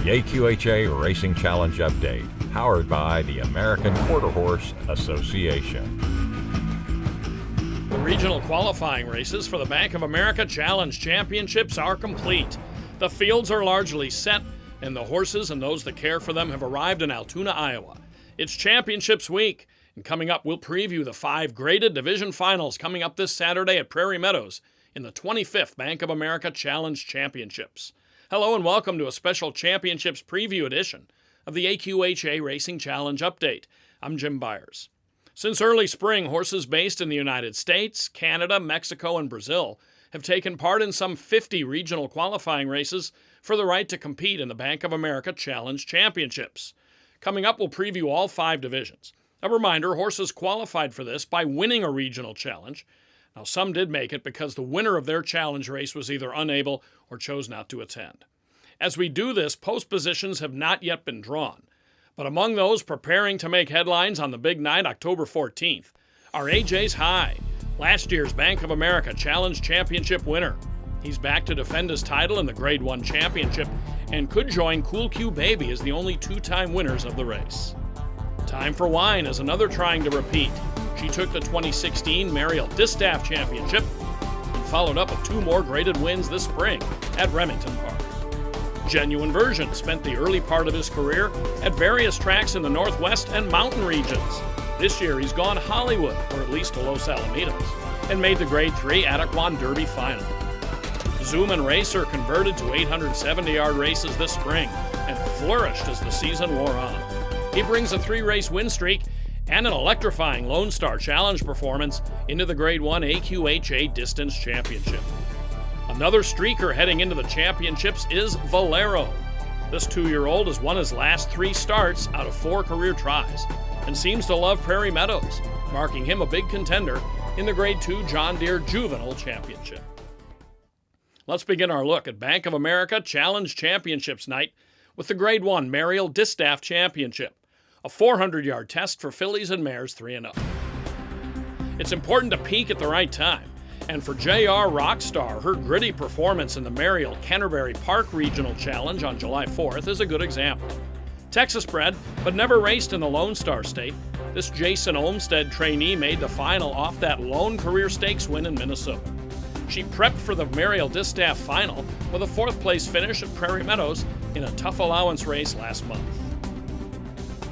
The AQHA Racing Challenge Update, powered by the American Quarter Horse Association. The regional qualifying races for the Bank of America Challenge Championships are complete. The fields are largely set, and the horses and those that care for them have arrived in Altoona, Iowa. It's Championships Week, and coming up, we'll preview the 5 graded division finals coming up this Saturday at Prairie Meadows in the 25th Bank of America Challenge Championships. Hello and welcome to a special Championships preview edition of the AQHA Racing Challenge Update. I'm Jim Byers. Since early spring, horses based in the United States, Canada, Mexico, and Brazil have taken part in some 50 regional qualifying races for the right to compete in the Bank of America Challenge Championships. Coming up, we'll preview all 5 divisions. A reminder, horses qualified for this by winning a regional challenge. Now, some did make it because the winner of their challenge race was either unable or chose not to attend. As we do this, post positions have not yet been drawn. But among those preparing to make headlines on the big night, October 14th, are AJ's High, last year's Bank of America Challenge Championship winner. He's back to defend his title in the Grade 1 Championship and could join Cool Q Baby as the only 2-time winners of the race. Time for Wine is another trying to repeat. She took the 2016 Muriel Distaff Championship and followed up with 2 more graded wins this spring at Remington Park. Genuine Version spent the early part of his career at various tracks in the Northwest and mountain regions. This year he's gone Hollywood, or at least to Los Alamitos, and made the Grade 3 Ajax Derby final. Zoomin Racer converted to 870-yard races this spring and flourished as the season wore on. He brings a 3-race win streak and an electrifying Lone Star Challenge performance into the Grade 1 AQHA Distance Championship. Another streaker heading into the championships is Vallerro. This 2-year-old has won his last 3 starts out of 4 career tries and seems to love Prairie Meadows, marking him a big contender in the Grade 2 John Deere Juvenile Championship. Let's begin our look at Bank of America Challenge Championships night with the Grade 1 Muriel Distaff Championship, a 400-yard test for fillies and mares 3 and up. It's important to peak at the right time, and for JR Rockstar, her gritty performance in the Muriel Canterbury Park Regional Challenge on July 4th is a good example. Texas bred, but never raced in the Lone Star State, this Jason Olmsted trainee made the final off that lone career stakes win in Minnesota. She prepped for the Muriel Distaff final with a 4th place finish at Prairie Meadows in a tough allowance race last month.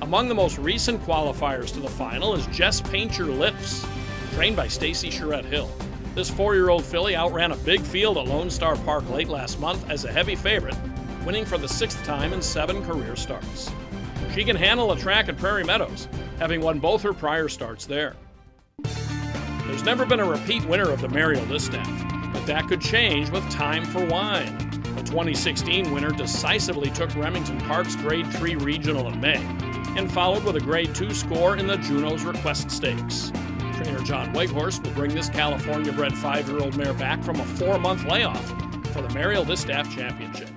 Among the most recent qualifiers to the final is Jess Painter Lips, trained by Stacy Charette Hill. This 4-year-old filly outran a big field at Lone Star Park late last month as a heavy favorite, winning for the 6th time in 7 career starts. She can handle a track at Prairie Meadows, having won both her prior starts there. There's never been a repeat winner of the Muriel Distaff, but that could change with Time for Wine. The 2016 winner decisively took Remington Park's Grade 3 Regional in May, and followed with a Grade 2 score in the Juno's Request Stakes. Trainer John Weghorst will bring this California-bred 5-year-old mare back from a 4-month layoff for the Muriel Distaff Championship.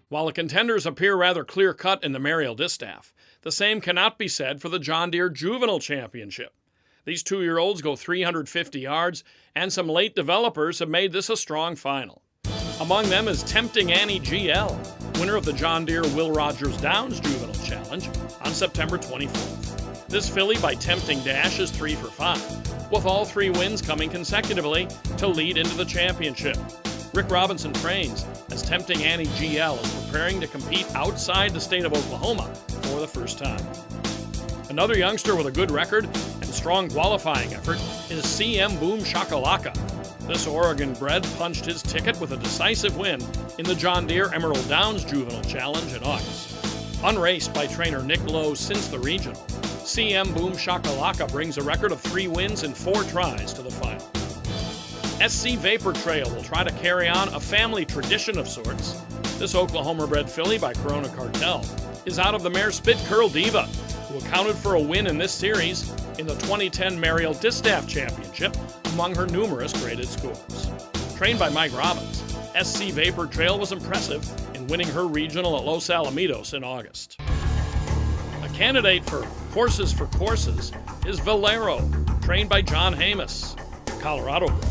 While the contenders appear rather clear-cut in the Muriel Distaff, the same cannot be said for the John Deere Juvenile Championship. These 2-year-olds go 350 yards, and some late developers have made this a strong final. Among them is Tempting Annie GL, winner of the John Deere Will Rogers Downs Juvenile Challenge on September 24th. This filly by Tempting Dash is 3 for 5, with all 3 wins coming consecutively to lead into the championship. Rick Robinson trains as Tempting Annie GL is preparing to compete outside the state of Oklahoma for the first time. Another youngster with a good record and strong qualifying effort is CM Boom Shakalaka. This Oregon bred punched his ticket with a decisive win in the John Deere Emerald Downs Juvenile Challenge in August. Unraced by trainer Nick Lowe since the regional, CM Boom Shakalaka brings a record of 3 wins in 4 tries to the final. SC Vapor Trail will try to carry on a family tradition of sorts. This Oklahoma-bred filly by Corona Cartel is out of the mare Spit Curl Diva, who accounted for a win in this series in the 2010 Muriel Distaff Championship among her numerous graded scores. Trained by Mike Robbins, SC Vapor Trail was impressive in winning her regional at Los Alamitos in August. A candidate for Horses for Courses is Vallerro, trained by John Hamus. Colorado bred,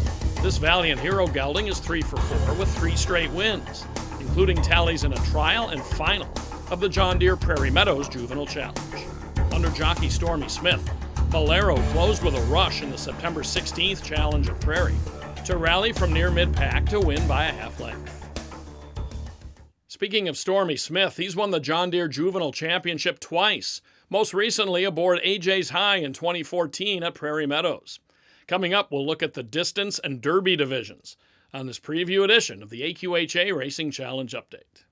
this valiant hero gelding is 3 for 4 with 3 straight wins. including tallies in a trial and final of the John Deere Prairie Meadows Juvenile Challenge. Under jockey Stormy Smith, Vallerro closed with a rush in the September 16th Challenge at Prairie to rally from near mid-pack to win by a half length. Speaking of Stormy Smith, he's won the John Deere Juvenile Championship twice, most recently aboard AJ's in 2014 at Prairie Meadows. Coming up, we'll look at the distance and derby divisions on this preview edition of the AQHA Racing Challenge Update.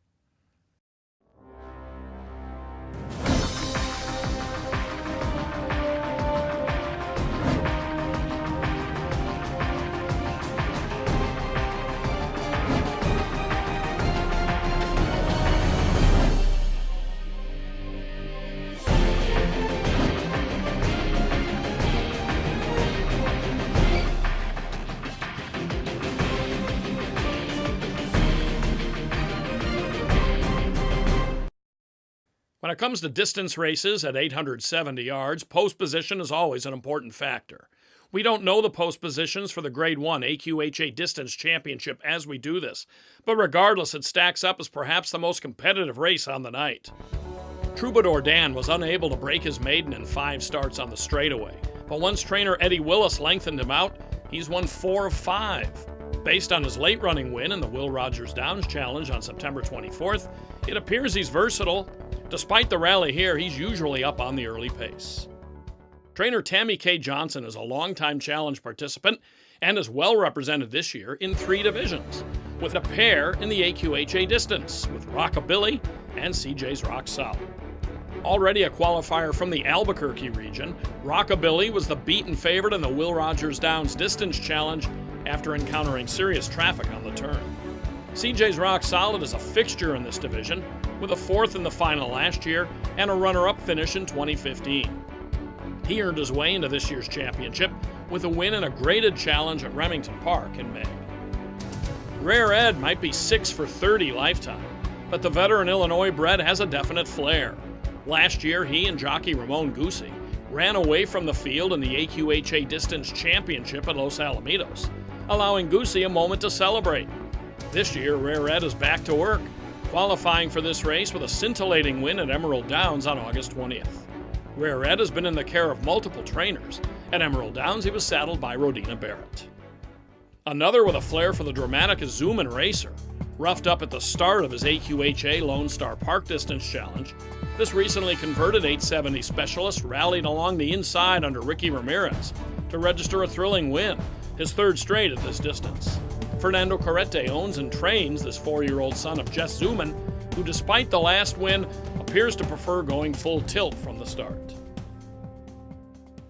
When it comes to distance races at 870 yards, post position is always an important factor. We don't know the post positions for the Grade 1 AQHA Distance Championship as we do this, but regardless, it stacks up as perhaps the most competitive race on the night. Troubadour Dan was unable to break his maiden in 5 starts on the straightaway, but once trainer Eddie Willis lengthened him out, he's won 4 of 5. Based on his late running win in the Will Rogers Downs Challenge on September 24th, it appears he's versatile. Despite the rally here, he's usually up on the early pace. Trainer Tammy Kay Johnson is a longtime challenge participant and is well represented this year in 3 divisions, with a pair in the AQHA distance with Rockabilly and CJ's Rock Solid. Already a qualifier from the Albuquerque region, Rockabilly was the beaten favorite in the Will Rogers Downs Distance Challenge after encountering serious traffic on the turn. CJ's Rock Solid is a fixture in this division, with a 4th in the final last year and a runner-up finish in 2015. He earned his way into this year's championship with a win in a graded challenge at Remington Park in May. Rare Ed might be 6 for 30 lifetime, but the veteran Illinois bred has a definite flair. Last year, he and jockey Ramon Goosey ran away from the field in the AQHA Distance Championship at Los Alamitos, allowing Goosey a moment to celebrate. This year, Rare Ed is back to work, qualifying for this race with a scintillating win at Emerald Downs on August 20th. Rare Ed has been in the care of multiple trainers. At Emerald Downs, he was saddled by Rodina Barrett. Another with a flair for the dramatic is Zoomin Racer. Roughed up at the start of his AQHA Lone Star Park Distance Challenge, this recently converted 870 specialist rallied along the inside under Ricky Ramirez to register a thrilling win, his 3rd straight at this distance. Fernando Carrete owns and trains this 4-year-old son of Jess Zoomin, who despite the last win, appears to prefer going full tilt from the start.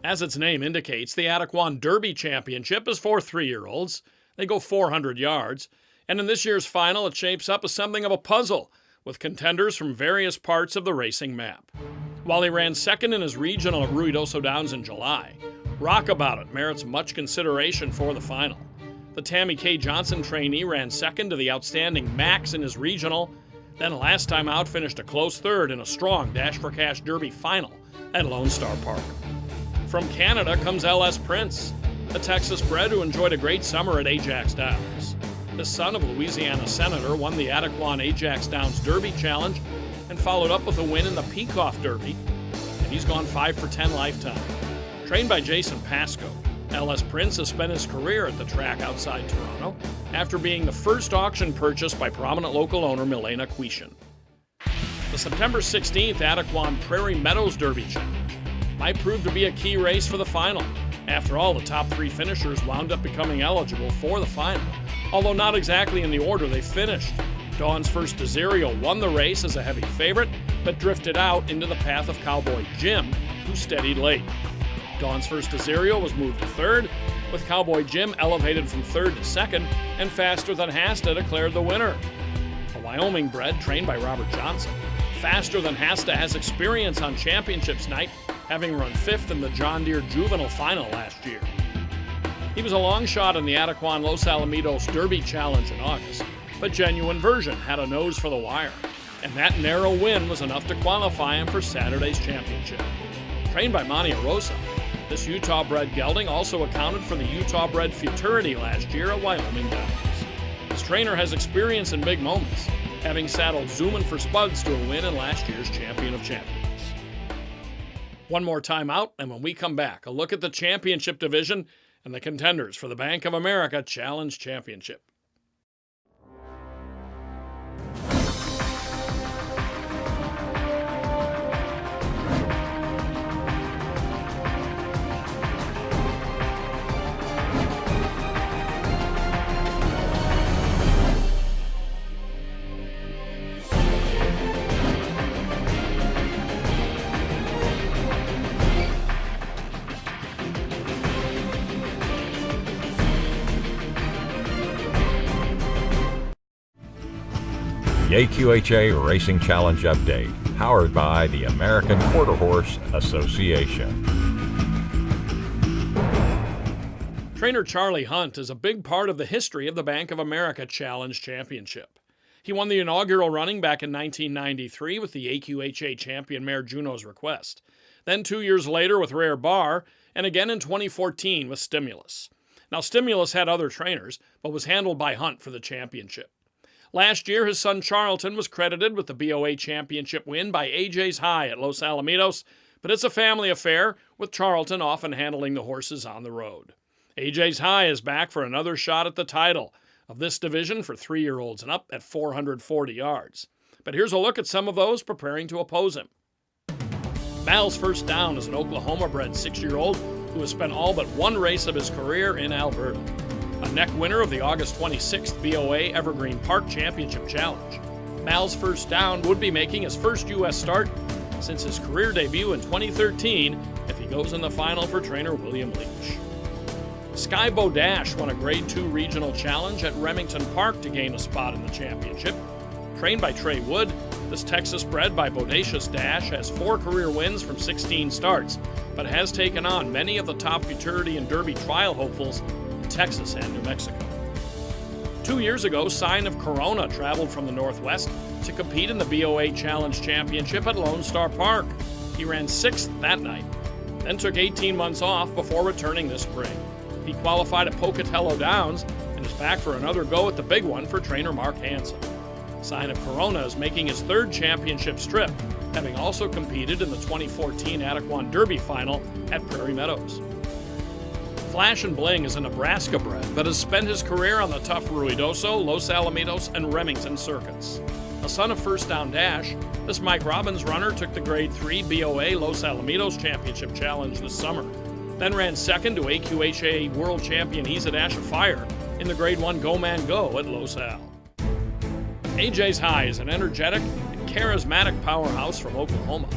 As its name indicates, the Ajax Derby Championship is for 3-year-olds. They go 400 yards, and in this year's final it shapes up as something of a puzzle, with contenders from various parts of the racing map. While he ran 2nd in his regional at Ruidoso Downs in July, Rock About It merits much consideration for the final. The Tammy Kay Johnson trainee ran 2nd to the outstanding Max in his regional, then last time out finished a close 3rd in a strong Dash for Cash Derby final at Lone Star Park. From Canada comes LS Prince, a Texas bred who enjoyed a great summer at Ajax Downs. The son of Louisiana Senator won the Adequan Ajax Downs Derby Challenge and followed up with a win in the Picov Derby, and he's gone 5 for 10 lifetime. Trained by Jason Pasco, LS Prince has spent his career at the track outside Toronto after being the first auction purchase by prominent local owner Milena Quishin. The September 16th Adequan Prairie Meadows Derby Challenge might prove to be a key race for the final. After all, the top 3 finishers wound up becoming eligible for the final, although not exactly in the order they finished. Dawn's First Desirio won the race as a heavy favorite, but drifted out into the path of Cowboy Jim, who steadied late. Dawn's First Desirio was moved to 3rd, with Cowboy Jim elevated from 3rd to 2nd, and Faster Than Hasta declared the winner. A Wyoming bred trained by Robert Johnson, Faster Than Hasta has experience on championships night, having run 5th in the John Deere Juvenile Final last year. He was a long shot in the Adequan Los Alamitos Derby Challenge in August, but Genuine Version had a nose for the wire, and that narrow win was enough to qualify him for Saturday's championship. Trained by Monte Rosa, this Utah-bred gelding also accounted for the Utah-bred futurity last year at Wyoming Downs. His trainer has experience in big moments, having saddled Zoomin for Spuds to a win in last year's Champion of Champions. One more time out, and when we come back, a look at the championship division and the contenders for the Bank of America Challenge Championship. The AQHA Racing Challenge Update, powered by the American Quarter Horse Association. Trainer Charlie Hunt is a big part of the history of the Bank of America Challenge Championship. He won the inaugural running back in 1993 with the AQHA champion mare Juno's Request, then 2 years later with Rare Bar, and again in 2014 with Stimulus. Now, Stimulus had other trainers, but was handled by Hunt for the championship. Last year, his son Charlton was credited with the BOA championship win by AJ's High at Los Alamitos, but it's a family affair, with Charlton often handling the horses on the road. AJ's High is back for another shot at the title of this division for 3-year-olds and up at 440 yards. But here's a look at some of those preparing to oppose him. Mal's First Down is an Oklahoma-bred 6-year-old who has spent all but one race of his career in Alberta. A neck winner of the August 26th BOA Evergreen Park Championship Challenge. Mal's First Down would be making his first U.S. start since his career debut in 2013 if he goes in the final for trainer William Leach. Skybo Dash won a Grade 2 regional challenge at Remington Park to gain a spot in the championship. Trained by Trey Wood, this Texas bred by Bodacious Dash has 4 career wins from 16 starts, but has taken on many of the top futurity and Derby trial hopefuls Texas and New Mexico. 2 years ago, Sign of Corona traveled from the Northwest to compete in the BOA Challenge Championship at Lone Star Park. He ran 6th that night, then took 18 months off before returning this spring. He qualified at Pocatello Downs and is back for another go at the big one for trainer Mark Hansen. Sign of Corona is making his 3rd championship strip, having also competed in the 2014 Adequan Derby final at Prairie Meadows. Flash and Bling is a Nebraska bred that has spent his career on the tough Ruidoso, Los Alamitos, and Remington circuits. A son of First Down Dash, this Mike Robbins runner took the Grade 3 BOA Los Alamitos Championship Challenge this summer, then ran second to AQHA World Champion Isa Dash of Fire in the Grade 1 Go Man Go at Los Al. AJ's High is an energetic and charismatic powerhouse from Oklahoma,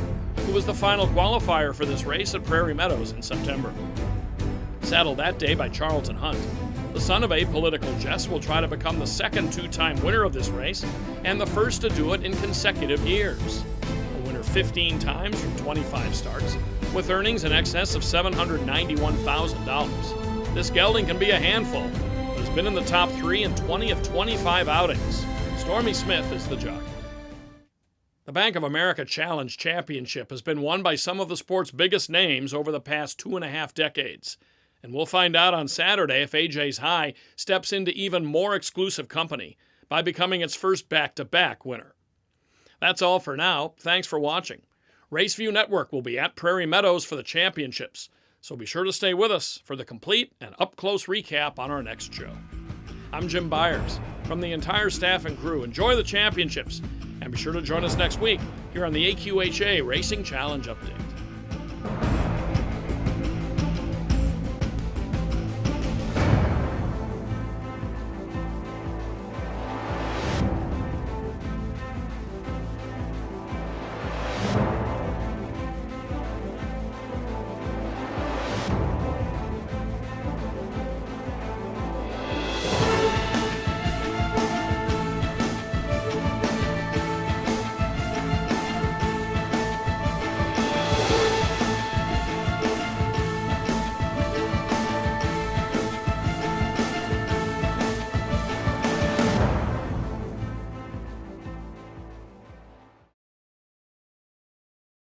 who was the final qualifier for this race at Prairie Meadows in September. Saddled that day by Charlton Hunt, the son of Apolitical Jess will try to become the second 2-time winner of this race and the first to do it in consecutive years. A winner 15 times from 25 starts, with earnings in excess of $791,000. This gelding can be a handful, but has been in the top 3 in 20 of 25 outings. Stormy Smith is the jockey. The Bank of America Challenge Championship has been won by some of the sport's biggest names over the past 2.5 decades. And we'll find out on Saturday if AJ's High steps into even more exclusive company by becoming its first back-to-back winner. That's all for now. Thanks for watching. Raceview Network will be at Prairie Meadows for the championships, so be sure to stay with us for the complete and up-close recap on our next show. I'm Jim Byers. From the entire staff and crew, enjoy the championships, and be sure to join us next week here on the AQHA Racing Challenge Update.